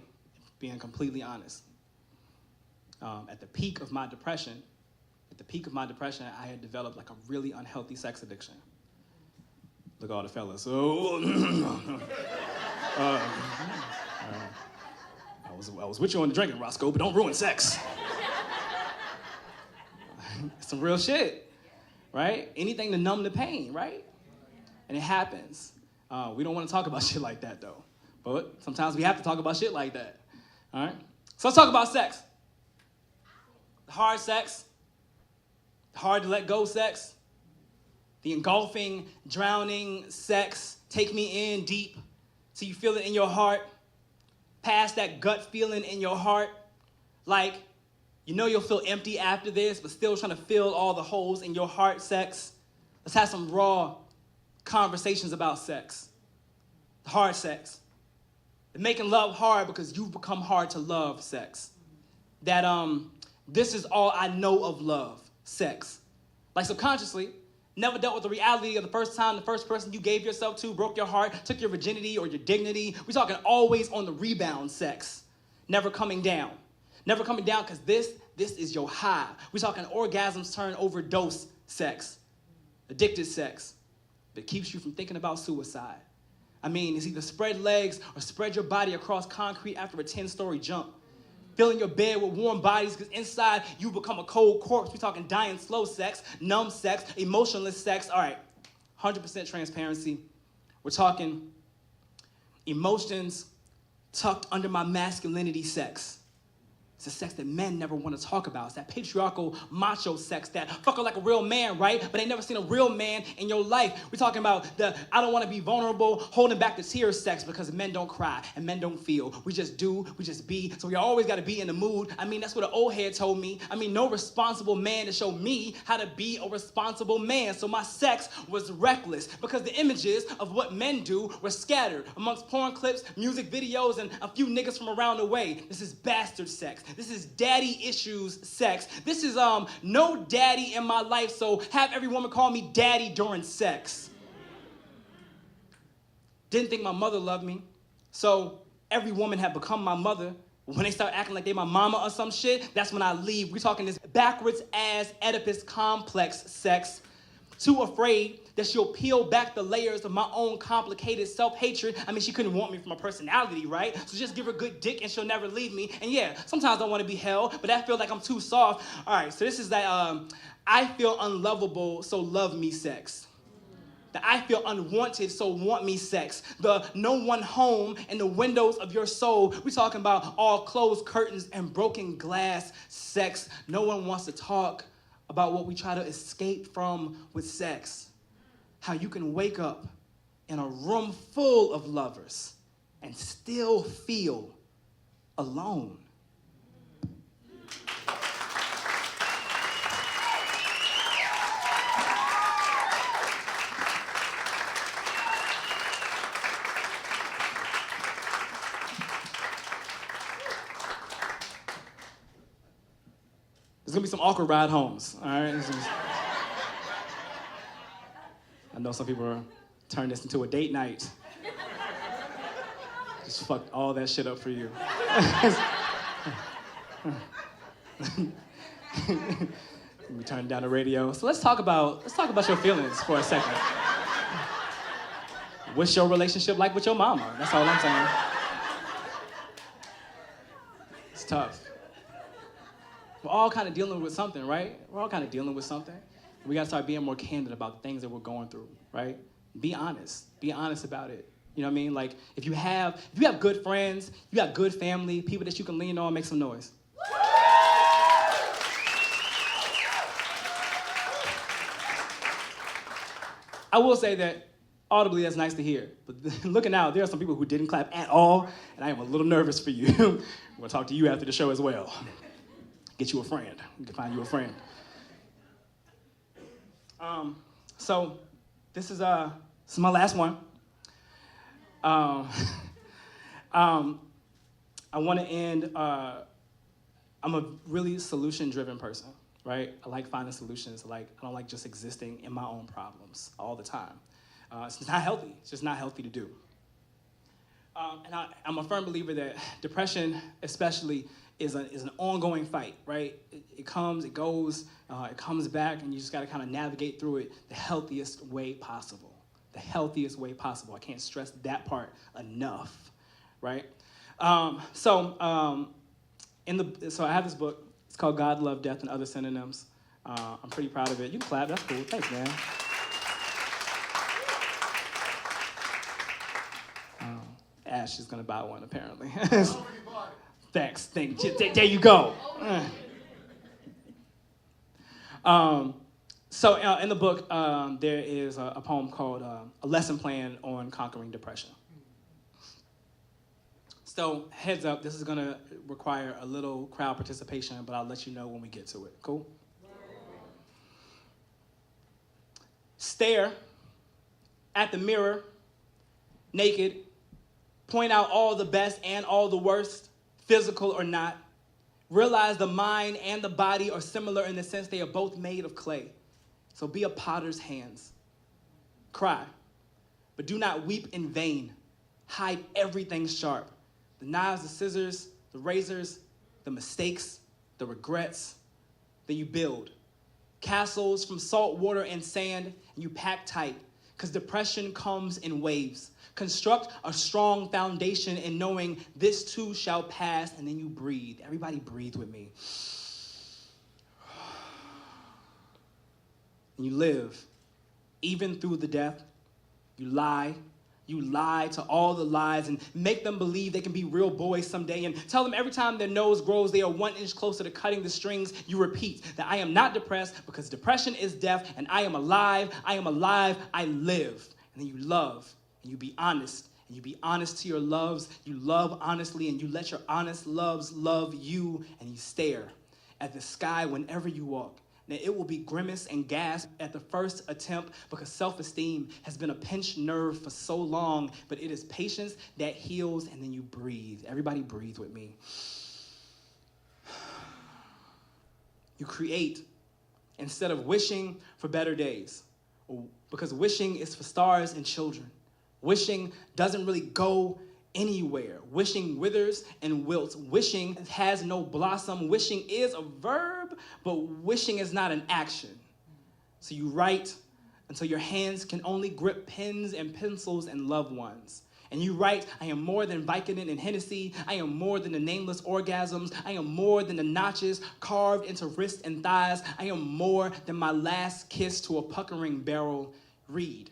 S3: being completely honest, at the peak of my depression, I had developed like a really unhealthy sex addiction. Look at all the fellas. Oh, I was with you on the drinking, Roscoe, but don't ruin sex. It's some real shit, right? Anything to numb the pain, right? And it happens. We don't want to talk about shit like that, though. But sometimes we have to talk about shit like that, all right? So let's talk about sex. The hard sex, the hard to let go sex, the engulfing, drowning sex, take me in deep so you feel it in your heart, past that gut feeling in your heart, like you know you'll feel empty after this, but still trying to fill all the holes in your heart sex. Let's have some raw conversations about sex. The hard sex. The making love hard because you've become hard to love sex. That this is all I know of love, sex. Like subconsciously, never dealt with the reality of the first time the first person you gave yourself to broke your heart, took your virginity or your dignity. We're talking always on the rebound sex. Never coming down. Never coming down because this is your high. We're talking orgasms turn overdose sex. Addicted sex that keeps you from thinking about suicide. I mean, it's either spread legs or spread your body across concrete after a 10-story jump. Filling your bed with warm bodies because inside you become a cold corpse. We're talking dying slow sex, numb sex, emotionless sex. All right, 100% transparency. We're talking emotions tucked under my masculinity sex. It's a sex that men never want to talk about. It's that patriarchal macho sex that fuck like a real man, right? But they never seen a real man in your life. We're talking about the I don't want to be vulnerable, holding back the tears sex because men don't cry and men don't feel. We just do, we just be. So we always got to be in the mood. I mean, that's what an old head told me. I mean, no responsible man to show me how to be a responsible man. So my sex was reckless because the images of what men do were scattered amongst porn clips, music videos, and a few niggas from around the way. This is bastard sex. This is daddy issues sex. This is no daddy in my life, so have every woman call me daddy during sex. Didn't think my mother loved me, so every woman had become my mother. When they start acting like they my mama or some shit, that's when I leave. We're talking this backwards ass Oedipus complex sex. Too afraid that she'll peel back the layers of my own complicated self-hatred. I mean, she couldn't want me for my personality, right? So just give her good dick and she'll never leave me. And yeah, sometimes I want to be held, but I feel like I'm too soft. All right, so this is that I feel unlovable, so love me sex. The I feel unwanted, so want me sex. The no one home and the windows of your soul. We're talking about all closed curtains and broken glass sex. No one wants to talk about what we try to escape from with sex. How you can wake up in a room full of lovers and still feel alone. There's gonna be some awkward ride homes, all right? I know some people are turning this into a date night. Just fucked all that shit up for you. We turned down the radio. So let's talk about your feelings for a second. What's your relationship like with your mama? That's all I'm saying. It's tough. We're all kind of dealing with something, right? We're all kind of dealing with something. We gotta start being more candid about the things that we're going through, right? Be honest. Be honest about it. You know what I mean? Like, if you have good friends, you got good family, people that you can lean on, make some noise. I will say that audibly that's nice to hear, but looking out, there are some people who didn't clap at all, and I am a little nervous for you. We're gonna talk to you after the show as well. Get you a friend. We can find you a friend. So this is my last one. I want to end. I'm a really solution-driven person, right? I like finding solutions. I don't like just existing in my own problems all the time. It's not healthy. It's just not healthy to do. And I'm a firm believer that depression, especially, is an ongoing fight, right? It comes, it goes, it comes back, and you just got to kind of navigate through it the healthiest way possible. the healthiest way possible. I can't stress that part enough, right? So I have this book. It's called God, Love, Death, and Other Synonyms. I'm pretty proud of it. You can clap. That's cool. Thanks, man. Ash is going to buy one, apparently. Thanks. There you go. So in the book, there is a poem called A Lesson Plan on Conquering Depression. So heads up, this is going to require a little crowd participation, but I'll let you know when we get to it. Cool? Stare at the mirror, naked, point out all the best and all the worst, physical or not. Realize the mind and the body are similar in the sense they are both made of clay. So be a potter's hands. Cry, but do not weep in vain. Hide everything sharp. The knives, the scissors, the razors, the mistakes, the regrets. Then you build castles from salt water and sand, and you pack tight, because depression comes in waves. Construct a strong foundation in knowing this too shall pass, and then you breathe. Everybody breathe with me. And you live. Even through the death, you lie. You lie to all the lies and make them believe they can be real boys someday, and tell them every time their nose grows, they are 1 inch closer to cutting the strings. You repeat that I am not depressed because depression is death, and I am alive, I live. And then you love, and you be honest, and you be honest to your loves. You love honestly, and you let your honest loves love you, and you stare at the sky whenever you walk. Now, it will be grimace and gasp at the first attempt because self-esteem has been a pinched nerve for so long, but it is patience that heals, and then you breathe. Everybody breathe with me. You create instead of wishing for better days, because wishing is for stars and children. Wishing doesn't really go anywhere. Wishing withers and wilts. Wishing has no blossom. Wishing is a verb, but wishing is not an action. So you write until your hands can only grip pens and pencils and loved ones. And you write, I am more than Vicodin and Hennessy. I am more than the nameless orgasms. I am more than the notches carved into wrists and thighs. I am more than my last kiss to a puckering barrel. Read.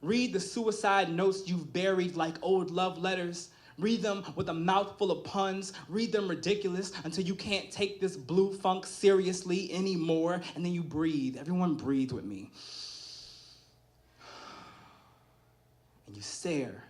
S3: Read the suicide notes you've buried like old love letters. Read them with a mouthful of puns. Read them ridiculous until you can't take this blue funk seriously anymore. And then you breathe. Everyone breathe with me. And you stare,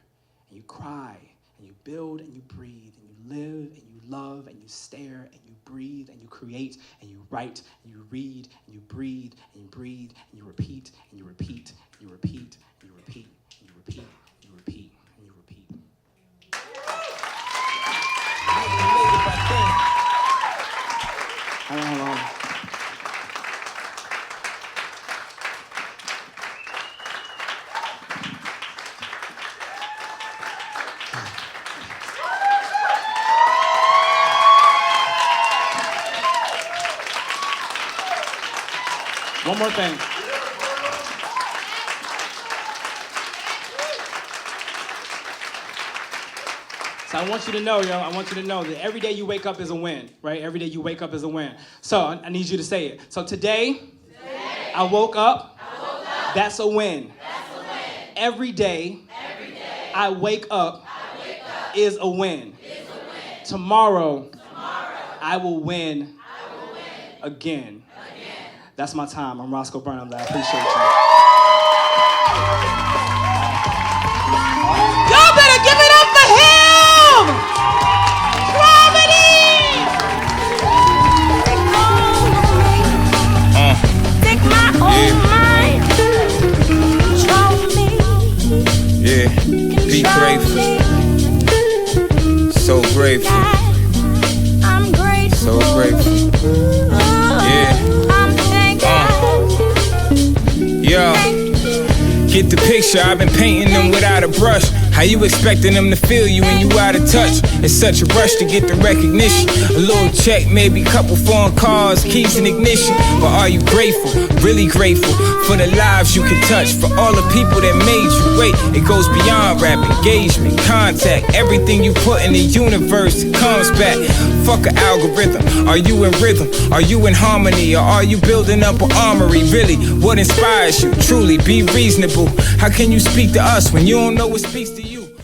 S3: and you cry, and you build, and you breathe, and you live, and you love, and you stare, and you breathe, and you create, and you write, and you read, and you breathe, and you breathe, and you repeat, and you repeat, and you repeat, and you repeat, and you repeat, and you repeat, and you repeat. Hold on. One more thing. So I want you to know, that every day you wake up is a win, right? Every day you wake up is a win. So I need you to say it. So today I woke up. That's a win. Every day I wake up is a win. Tomorrow I will win again. That's my time. I'm Roscoe Burnham. I appreciate you.
S2: Y'all better give it up for him!
S4: Take my own mind. Control me.
S1: Yeah, be grateful. So grateful.
S4: I'm grateful.
S1: So grateful. Yeah.
S4: I'm thankful.
S1: Yo, Get the picture, I've been painting them without a brush. How you expecting them to feel you when you out of touch? It's such a rush to get the recognition. A little check, maybe couple foreign cars, keys and ignition. But are you grateful, really grateful for the lives you can touch? For all the people that made you wait. It goes beyond rap, engagement, contact. Everything you put in the universe comes back. Fuck an algorithm. Are you in rhythm? Are you in harmony? Or are you building up an armory? Really, what inspires you? Truly, be reasonable. How can you speak to us when you don't know what speaks to you?